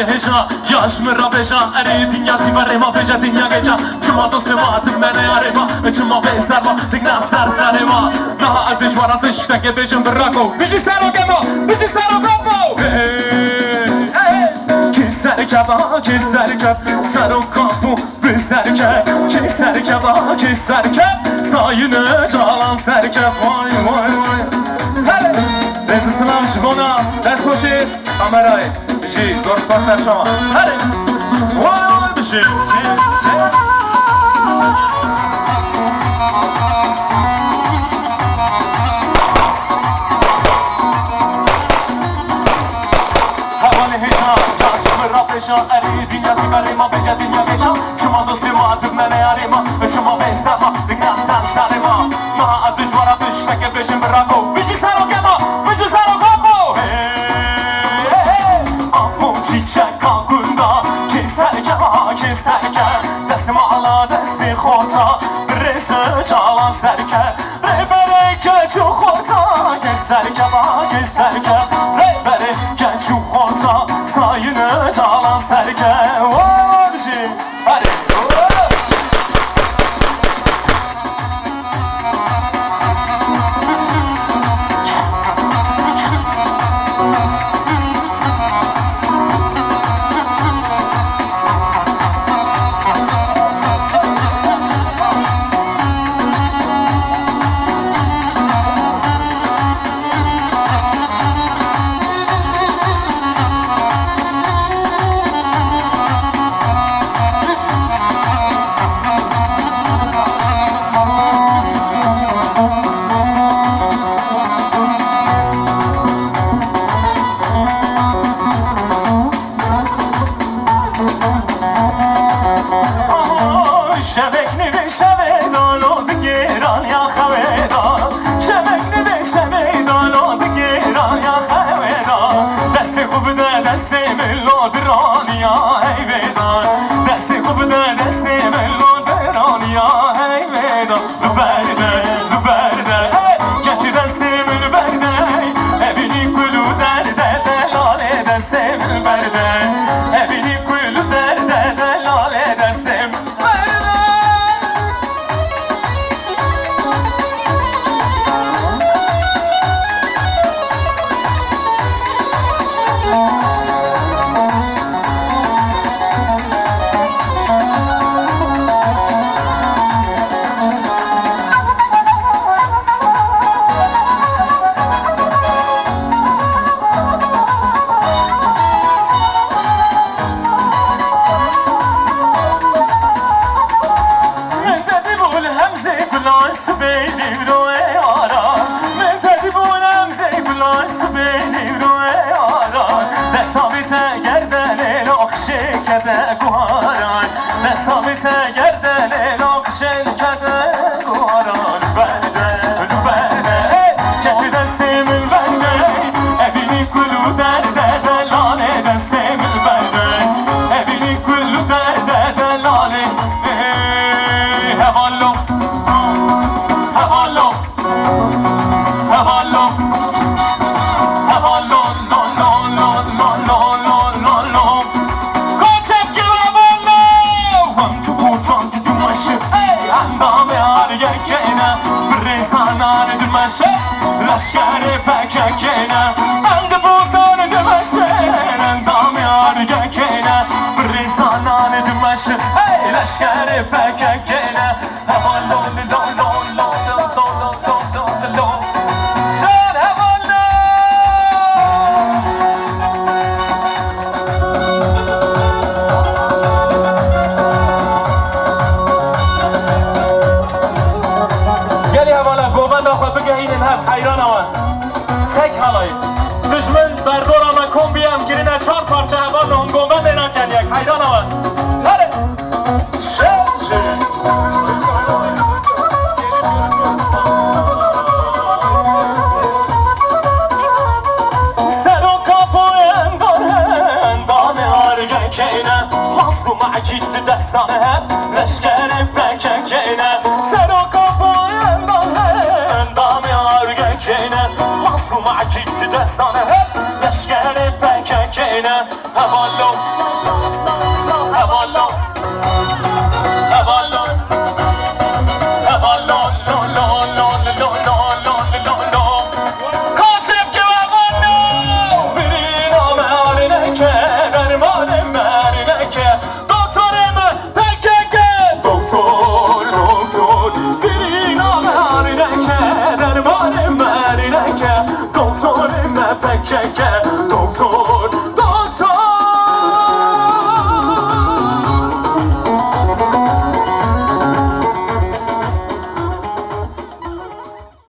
هجا یاش مرا بجا اری دنیا سیبری ما بجا دنیا گجا چما دو سوات من یاری ما چما به سر ما دگنا سر ما نه ازش ورا تشتگه بجم براکو بجی سرو گما بجی سرو گما کی سر کبا کی سر کب سرو کاپو به سر کب کی سر کبا کی سر کب ساینه جالان سر کب وای وای وای هله رزق سلام شبونا دست باشید کامرای بشی زور پاسر شما هره وای بشی حوالی هیچا جاشم را پیشا اری دنیا زیبری ما بجا دنیا بیشا شما دو سیما تو من یاری ما شما به سر ما دگنا سر ما ما ازش ورا پشتگه بشیم براکو بشی سرو گما بشی سرو گما çalan sərkə Rəhbəri gəç uxota Gəç sərkə gəç sərkə Rəhbəri gəç uxota Sayını çalan sərkə Varşı Hadi Mazlum acitdi dəstanə Ləşkər